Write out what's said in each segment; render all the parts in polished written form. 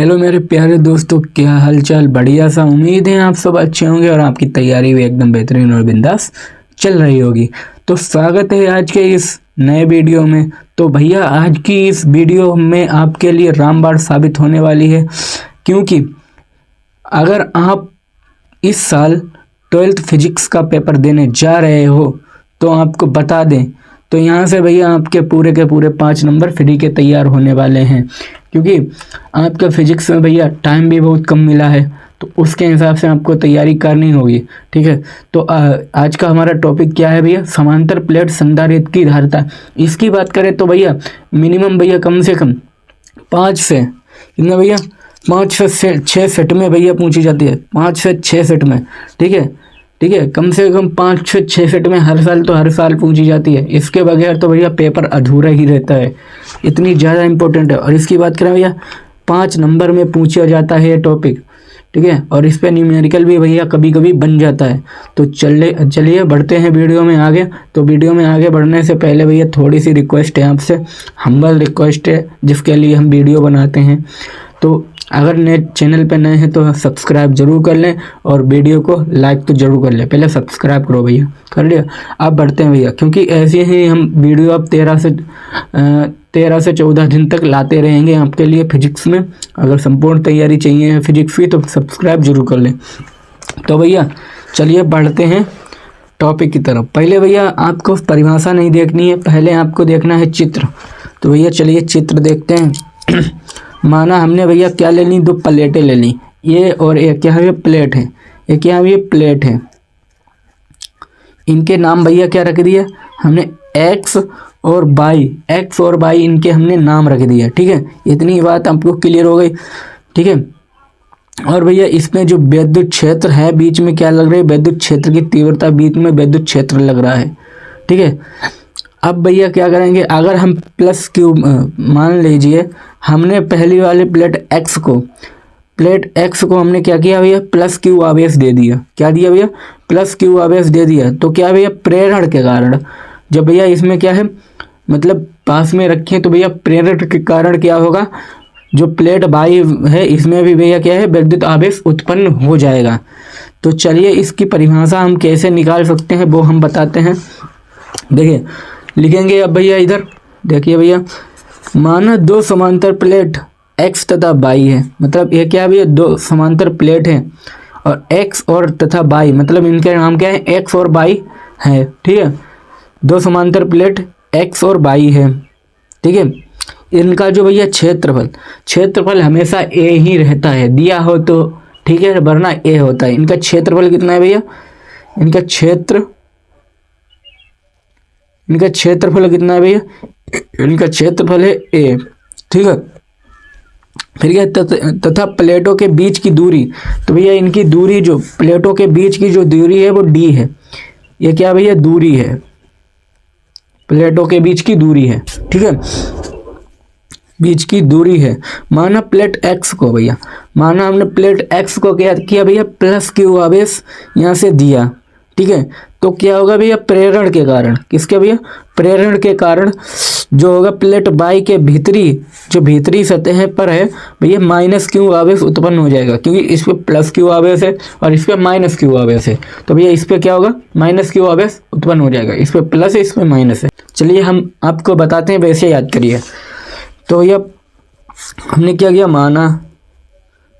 Hello मेरे प्यारे दोस्तों, क्या हालचाल। बढ़िया सा। उम्मीद है आप सब अच्छे होंगे और आपकी तैयारी भी एकदम बेहतरीन और बिंदास चल रही होगी। तो स्वागत है आज के इस नए वीडियो में। तो भैया आज की इस वीडियो में आपके लिए रामबाण साबित होने वाली है, क्योंकि अगर आप इस साल 12th फिजिक्स का पेपर देने जा रहे हो तो आपको बता दें, तो यहाँ से भैया आपके पूरे के पूरे 5 नंबर फ्री के तैयार होने वाले हैं, क्योंकि आपका फिजिक्स में भैया टाइम भी बहुत कम मिला है। तो उसके हिसाब से आपको तैयारी करनी होगी। ठीक है, तो आज का हमारा टॉपिक क्या है भैया? समांतर प्लेट संधारित्र की धारिता। इसकी बात करें तो भैया मिनिमम भैया कम से कम 5 से कितना भैया 5 से 6 सेट में भैया पूछी जाती है। 5 से 6 सेट में। ठीक है, ठीक है, कम से कम 5 से 6 सेट में हर साल पूछी जाती है। इसके बगैर तो भैया पेपर अधूरा ही रहता है, इतनी ज़्यादा इंपॉर्टेंट है। और इसकी बात करें भैया 5 नंबर में पूछा जाता है ये टॉपिक। ठीक है, और इस पे न्यूमेरिकल भी भैया कभी कभी बन जाता है। तो चलिए बढ़ते हैं वीडियो में आगे। तो वीडियो में आगे बढ़ने से पहले भैया थोड़ी सी रिक्वेस्ट है आपसे, हम्बल रिक्वेस्ट है, जिसके लिए हम वीडियो बनाते हैं। तो अगर नए चैनल पे नए हैं तो सब्सक्राइब जरूर कर लें और वीडियो को लाइक तो जरूर कर लें। पहले सब्सक्राइब करो भैया, कर लिया। अब बढ़ते हैं भैया, क्योंकि ऐसे ही हम वीडियो अब 13 से 14 दिन तक लाते रहेंगे आपके लिए फिजिक्स में। अगर संपूर्ण तैयारी चाहिए फिजिक्स की तो सब्सक्राइब जरूर कर लें। तो भैया चलिए बढ़ते हैं टॉपिक की तरफ। पहले भैया आपको परिभाषा नहीं देखनी है, पहले आपको देखना है चित्र। तो भैया चलिए चित्र देखते हैं। माना हमने भैया क्या ले ली, 2 प्लेटें ले ली, ये और एक क्या है, प्लेट है। ये क्या है, ये प्लेट है। इनके नाम भैया क्या रख दिया हमने, एक्स और वाई इनके हमने नाम रख दिया। ठीक है, इतनी बात आपको क्लियर हो गई। ठीक है, और भैया इसमें जो विद्युत क्षेत्र है बीच में क्या लग रहा है, विद्युत क्षेत्र की तीव्रता बीच में विद्युत क्षेत्र लग रहा है। ठीक है, अब भैया क्या करेंगे, अगर हम प्लस क्यू मान लीजिए हमने पहली वाली प्लेट एक्स को हमने क्या किया भैया, प्लस क्यू आवेश दे दिया। क्या दिया भैया, प्लस क्यू आवेश दे दिया। तो क्या भैया प्रेरण के कारण, जब भैया इसमें क्या है मतलब पास में रखें तो भैया प्रेरण के कारण क्या होगा, जो प्लेट वाई है इसमें भी भैया क्या है, विद्युत आवेश उत्पन्न हो जाएगा। तो चलिए इसकी परिभाषा हम कैसे निकाल सकते हैं वो हम बताते हैं। देखिए लिखेंगे अब भैया, इधर देखिए भैया, माना 2 समांतर प्लेट एक्स तथा वाई है। मतलब ये क्या भैया, 2 समांतर प्लेट है और एक्स और तथा वाई, मतलब इनके नाम क्या है, एक्स और वाई है। ठीक है, 2 समांतर प्लेट एक्स और वाई है। ठीक है, इनका जो भैया क्षेत्रफल हमेशा ए ही रहता है, दिया हो तो ठीक है, वरना ए होता है। इनका क्षेत्रफल कितना है भैया, इनका क्षेत्रफल कितना है भैया, इनका क्षेत्रफल है ए। ठीक है, फिर क्या तथा प्लेटों के बीच की दूरी, तो भैया इनकी दूरी, जो प्लेटों के बीच की जो दूरी है वो डी है। ये क्या भैया, दूरी है, प्लेटों के बीच की दूरी है। ठीक है, बीच की दूरी है। माना प्लेट एक्स को भैया, माना हमने प्लेट एक्स को क्या किया भैया, प्लस क्यू आवेश यहाँ से दिया। ठीक है, तो क्या होगा भैया, प्रेरण के कारण, किसके भैया, प्रेरण के कारण जो होगा प्लेट वाई के भीतरी सतह पर है भैया माइनस क्यू आवेश उत्पन्न हो जाएगा, क्योंकि इस पे प्लस क्यू आवेश है और इस पे माइनस क्यू आवेश है। तो भैया इस पे क्या होगा, माइनस क्यू आवेश उत्पन्न हो जाएगा। इस पे प्लस है, इस पे माइनस है। चलिए हम आपको बताते हैं, वैसे याद करिए। तो भैया हमने क्या किया, माना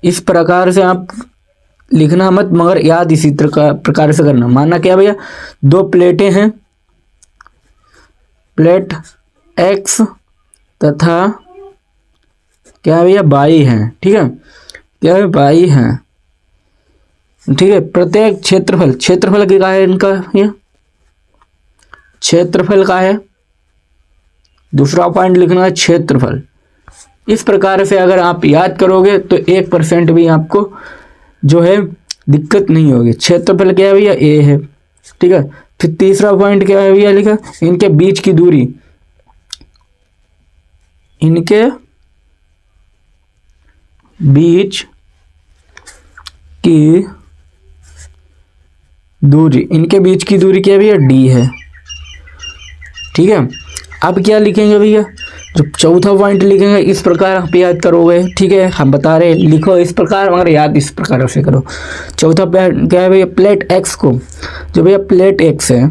इस प्रकार से आप लिखना मत, मगर याद इसी प्रकार से करना। माना क्या भैया, 2 प्लेटें हैं, प्लेट एक्स तथा क्या भैया वाई है। ठीक है, क्या है, वाई है। ठीक है, प्रत्येक क्षेत्रफल क्या है इनका, ये क्षेत्रफल का है, दूसरा पॉइंट लिखना है क्षेत्रफल। इस प्रकार से अगर आप याद करोगे तो 1% भी आपको जो है दिक्कत नहीं होगी। क्षेत्रफल क्या है भैया, ए है। ठीक है, फिर तीसरा पॉइंट क्या है भैया लिखा, इनके बीच की दूरी, इनके बीच की दूरी क्या है भैया, डी है। ठीक है, अब क्या लिखेंगे भैया, जो चौथा पॉइंट लिखेंगे इस प्रकार आप याद करोगे, ठीक है। हम बता रहे लिखो इस प्रकार मगर याद इस प्रकार से करो। चौथा क्या है भैया, प्लेट एक्स को, जो भैया प्लेट एक्स है,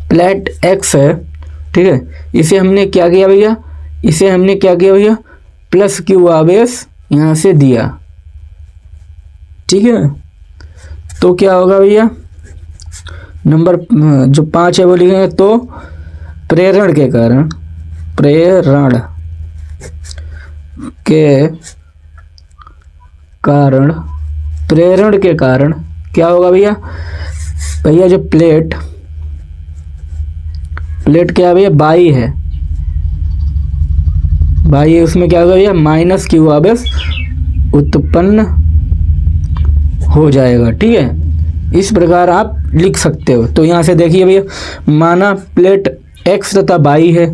प्लेट एक्स है, ठीक है, इसे हमने क्या किया भैया, इसे हमने क्या किया भैया, प्लस क्यू आवेश यहाँ से दिया, ठीक है। तो क्या होगा भैया, नंबर जो 5 है वो लिखेंगे। तो प्रेरण के कारण, प्रेरण के कारण, प्रेरण के कारण क्या होगा भैया, भैया जो प्लेट, प्लेट क्या है भैया, बाई है, बाई है, उसमें क्या होगा भैया, माइनस क्यू आवेश उत्पन्न हो जाएगा, ठीक है। इस प्रकार आप लिख सकते हो। तो यहाँ से देखिए भैया, माना प्लेट एक्स तथा बाई है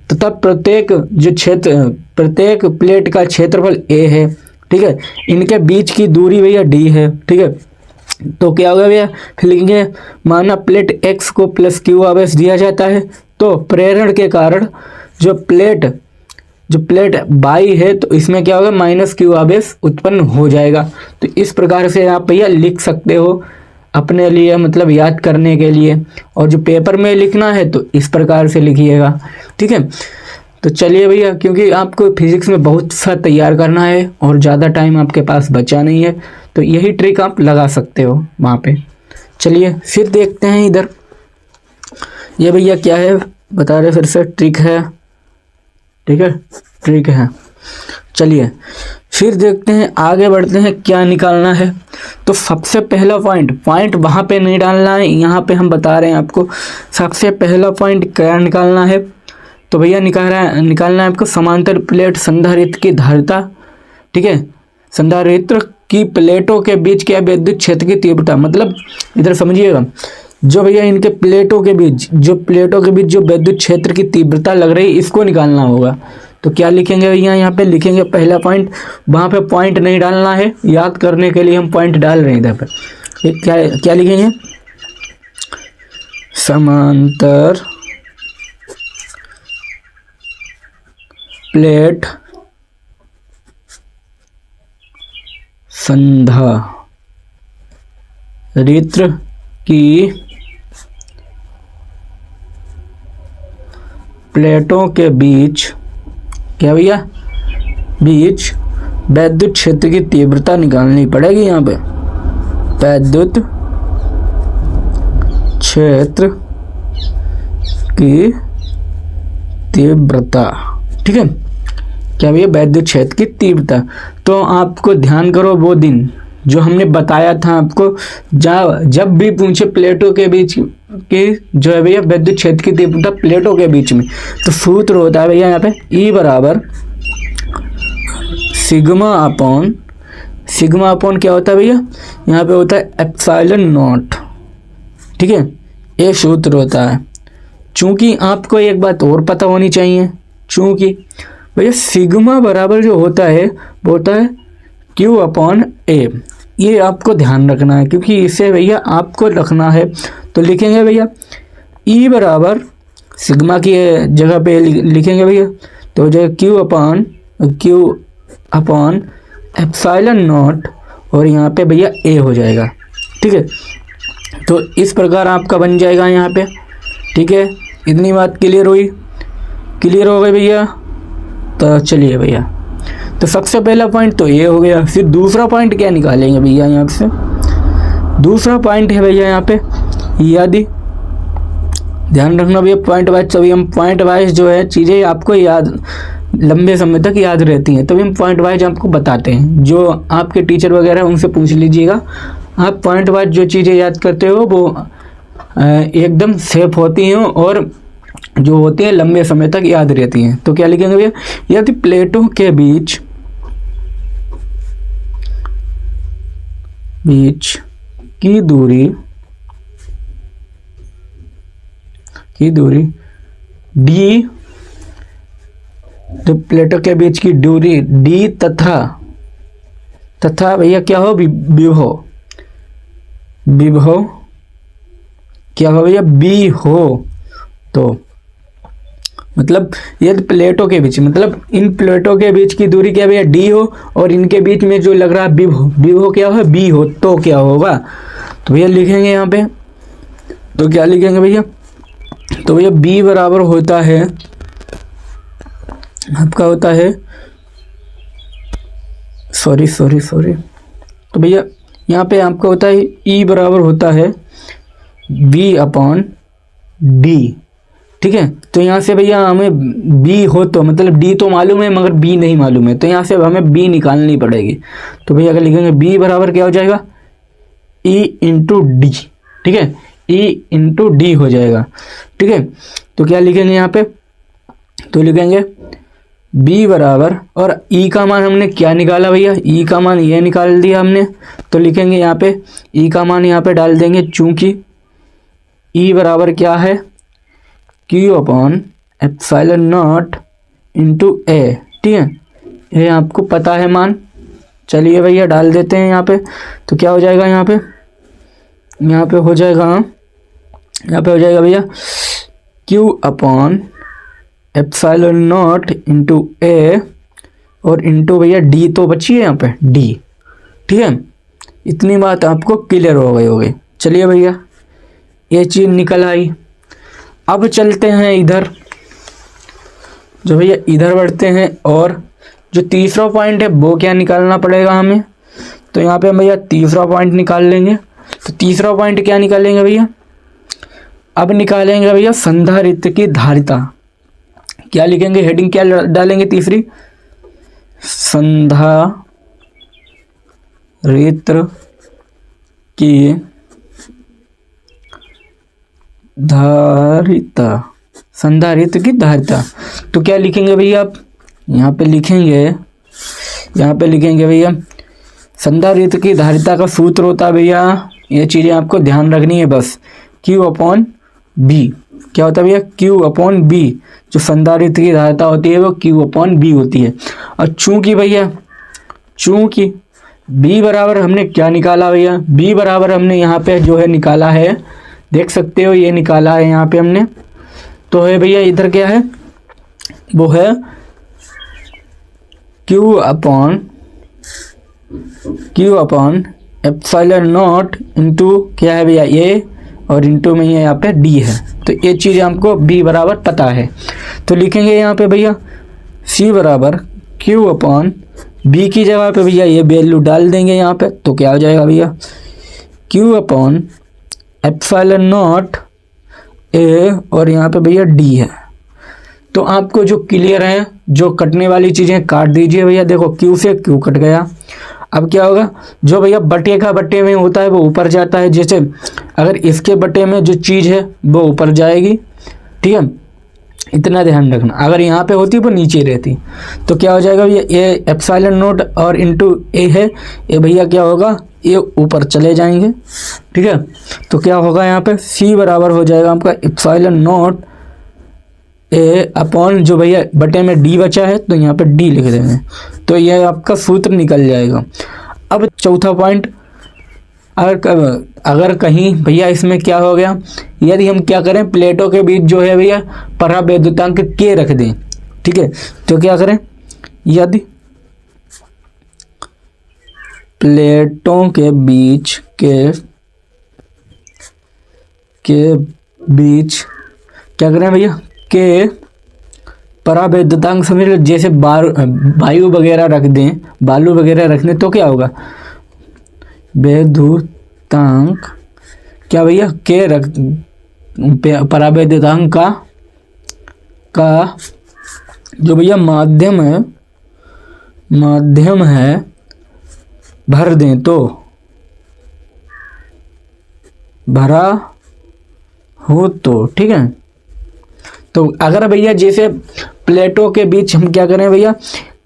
तथा प्रत्येक जो क्षेत्र, प्रत्येक प्लेट का क्षेत्रफल ए है, ठीक है, इनके बीच की दूरी भैया डी है, ठीक है। तो क्या होगा भैया, फिर लिखेंगे माना प्लेट एक्स को प्लस क्यू आवेश दिया जाता है, तो प्रेरण के कारण जो प्लेट बाई है तो इसमें क्या होगा, माइनस क्यू आवेश उत्पन्न हो जाएगा। तो इस प्रकार से आप भैया लिख सकते हो अपने लिए, मतलब याद करने के लिए। और जो पेपर में लिखना है तो इस प्रकार से लिखिएगा, ठीक है। तो चलिए भैया, क्योंकि आपको फिजिक्स में बहुत सा तैयार करना है और ज़्यादा टाइम आपके पास बचा नहीं है, तो यही ट्रिक आप लगा सकते हो वहाँ पे। चलिए फिर देखते हैं इधर, ये भैया क्या है बता रहे, फिर से ट्रिक है, ठीक है, ट्रिक है। चलिए फिर देखते हैं, आगे बढ़ते हैं क्या निकालना है। तो सबसे पहला पॉइंट वहाँ पे नहीं डालना है, यहाँ पे हम बता रहे हैं आपको। सबसे पहला पॉइंट क्या निकालना है, तो भैया निकालना है आपको समांतर प्लेट संधारित्र की धारिता, ठीक है, संधारित्र की प्लेटों के बीच क्या विद्युत क्षेत्र की तीव्रता। मतलब इधर समझिएगा, जो भैया इनके प्लेटों के बीच जो विद्युत क्षेत्र की तीव्रता लग रही है, इसको निकालना होगा। तो क्या लिखेंगे भैया, यहाँ पे लिखेंगे पहला पॉइंट, वहाँ पे पॉइंट नहीं डालना है, याद करने के लिए हम पॉइंट डाल रहे हैं इधर पर। क्या लिखेंगे, समांतर प्लेट संधारित्र की प्लेटों के बीच क्या भैया, बीच विद्युत क्षेत्र की तीव्रता निकालनी पड़ेगी। यहाँ पे विद्युत क्षेत्र की तीव्रता, ठीक है, क्या भैया, विद्युत क्षेत्र की तीव्रता। तो आपको ध्यान करो, वो दिन जो हमने बताया था आपको, जब भी पूछे प्लेटों के बीच की जो है भैया विद्युत क्षेत्र की तीव्रता प्लेटों के बीच में, तो सूत्र होता है भैया यहाँ पे E बराबर सिग्मा अपॉन क्या होता है भैया, यहाँ पे होता है एप्सिलॉन नॉट, ठीक है, ये सूत्र होता है। चूंकि आपको एक बात और पता होनी चाहिए, चूंकि भैया सिग्मा बराबर जो होता है वो होता है Q अपॉन A, ये आपको ध्यान रखना है, क्योंकि इसे भैया आपको रखना है। तो लिखेंगे भैया E बराबर सिग्मा की जगह पे लिखेंगे भैया, तो जो Q अपॉन एप्सिलॉन नॉट, और यहाँ पे भैया A हो जाएगा, ठीक है। तो इस प्रकार आपका बन जाएगा यहाँ पे, ठीक है। इतनी बात क्लियर हो गई भैया। तो चलिए भैया, तो सबसे पहला पॉइंट तो ये हो गया। फिर दूसरा पॉइंट क्या निकालेंगे भैया, यहाँ से दूसरा पॉइंट है भैया यहाँ पे यदि, ध्यान रखना भैया पॉइंट वाइज, तभी हम पॉइंट वाइज जो है चीज़ें आपको याद लंबे समय तक याद रहती हैं, तभी हम पॉइंट वाइज आपको बताते हैं। जो आपके टीचर वगैरह उनसे पूछ लीजिएगा, आप पॉइंट वाइज जो चीज़ें याद करते हो वो एकदम सेफ होती हैं और जो होती है लंबे समय तक याद रहती हैं। तो क्या लिखेंगे भैया, यदि प्लेटों के बीच की दूरी डी, तो प्लेटों के बीच की दूरी डी तथा भैया क्या हो, विभव क्या हो भैया, बी हो, तो मतलब ये प्लेटों के बीच, मतलब इन प्लेटों के बीच की दूरी क्या भैया डी हो, और इनके बीच में जो लग रहा है बी हो क्या हो, बी हो, तो क्या होगा, तो भैया लिखेंगे यहाँ पे, तो क्या लिखेंगे भैया, तो भैया बी बराबर होता है आपका होता है सॉरी, तो भैया यहाँ पे आपका होता है ई बराबर होता है बी अपॉन डी। ठीक है, तो यहाँ से भैया हमें बी हो तो मतलब डी तो मालूम है मगर बी नहीं मालूम है, तो यहाँ से हमें बी निकालनी पड़ेगी। तो भैया अगर लिखेंगे बी बराबर क्या हो जाएगा, ई इंटू डी। ठीक है, ई इंटू डी हो जाएगा। ठीक है, तो क्या लिखेंगे यहाँ पे, तो लिखेंगे बी बराबर, और ई का मान हमने क्या निकाला भैया, ई का मान ये निकाल दिया हमने, तो लिखेंगे यहाँ पे ई का मान यहाँ पे डाल देंगे, चूंकि ई बराबर क्या है, Q upon epsilon not into A. ठीक है, ये आपको पता है मान, चलिए भैया डाल देते हैं यहाँ पे। तो क्या हो जाएगा यहाँ पे हो जाएगा, यहाँ पे हो जाएगा भैया Q upon epsilon not into A, और इंटू भैया डी तो बची है यहाँ पे डी। ठीक है, इतनी बात आपको क्लियर हो गई होगी। चलिए भैया ये चीज़ निकल आई। अब चलते हैं इधर, जो भैया इधर बढ़ते हैं, और जो तीसरा पॉइंट है वो क्या निकालना पड़ेगा हमें, तो यहाँ पे हम भैया तीसरा पॉइंट निकाल लेंगे। तो तीसरा पॉइंट क्या निकालेंगे भैया, अब निकालेंगे भैया संधारित्र की धारिता। क्या लिखेंगे, हेडिंग क्या डालेंगे तीसरी, संधारित्र की धारिता, संधारित्र की धारिता। तो क्या लिखेंगे भैया, आप यहाँ पे लिखेंगे भैया संधारित्र की धारिता का सूत्र होता है भैया, ये चीज़ें आपको ध्यान रखनी है बस, Q अपॉन बी। क्या होता है भैया, Q अपॉन बी। जो संधारित्र की धारिता होती है वो Q अपॉन बी होती है। और चूंकि B बराबर हमने क्या निकाला भैया, B बराबर हमने यहाँ पे जो है निकाला है, देख सकते हो ये निकाला है यहाँ पे हमने, तो है भैया इधर क्या है, वो है Q upon epsilon not into क्या है भैया ए, और इंटू में यहाँ पे डी है। तो ये चीज़ हमको B बराबर पता है, तो लिखेंगे यहाँ पे भैया C बराबर Q अपॉन B की जगह पे भैया ये वैल्यू डाल देंगे यहाँ पे। तो क्या हो जाएगा भैया, Q upon epsilon not a, और यहाँ पे भैया डी है। तो आपको जो क्लियर है, जो कटने वाली चीज़ें काट दीजिए भैया। देखो Q से Q कट गया। अब क्या होगा, जो भैया बटे का बटे में होता है वो ऊपर जाता है, जैसे अगर इसके बटे में जो चीज़ है वो ऊपर जाएगी। ठीक है, इतना ध्यान रखना, अगर यहाँ पे होती वो नीचे रहती। तो क्या हो जाएगा भैया, ये एप्सिलॉन नॉट और इंटू ए है, ये भैया क्या होगा, ये ऊपर चले जाएंगे। ठीक है, तो क्या होगा यहाँ पे C बराबर हो जाएगा आपका एप्सिलॉन नॉट ए अपॉन जो भैया बटे में D बचा है, तो यहाँ पे D लिख देंगे, तो ये आपका सूत्र निकल जाएगा। अब चौथा पॉइंट, अगर कहीं भैया इसमें क्या हो गया, यदि हम क्या करें, प्लेटों के बीच जो है भैया परावैद्युतांक K रख दें। ठीक है, तो क्या करें, यदि प्लेटों के बीच के बीच क्या करें भैया, के परावैद्युतांक समझ लो, जैसे वायु वगैरह रख दें, बालू वगैरह रख दें, तो क्या होगा, वैद्युतांक क्या भैया के रख, परावैद्युतांक का जो भैया माध्यम है भर दें, तो भरा हो तो। ठीक है, तो अगर भैया जैसे प्लेटों के बीच हम क्या करें भैया,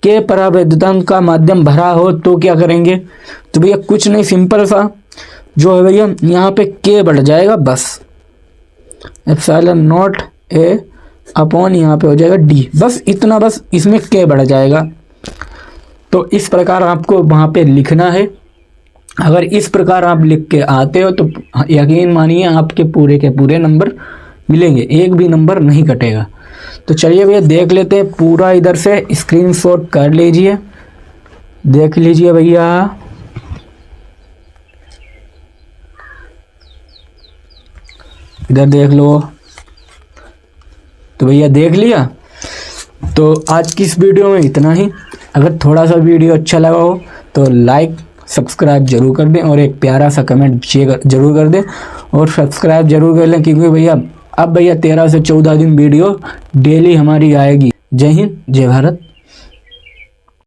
के परावैद्युतांक का माध्यम भरा हो तो क्या करेंगे, तो भैया कुछ नहीं, सिंपल सा जो है भैया यहाँ पे के बढ़ जाएगा, बस एप्सिलॉन नॉट ए अपॉन यहाँ पे हो जाएगा डी, बस इतना, बस इसमें के बढ़ जाएगा। तो इस प्रकार आपको वहाँ पे लिखना है। अगर इस प्रकार आप लिख के आते हो तो यकीन मानिए आपके पूरे के पूरे नंबर मिलेंगे, एक भी नंबर नहीं कटेगा। तो चलिए भैया देख लेते हैं पूरा, इधर से स्क्रीनशॉट कर लीजिए, देख लीजिए भैया। इधर देख लो। तो भैया देख लिया। तो आज की इस वीडियो में इतना ही। अगर थोड़ा सा वीडियो अच्छा लगा हो तो लाइक सब्सक्राइब जरूर कर दें और एक प्यारा सा कमेंट जरूर कर दें और सब्सक्राइब जरूर कर लें, क्योंकि भैया अब भैया 13 से 14 दिन वीडियो डेली हमारी आएगी। जय हिंद, जय भारत।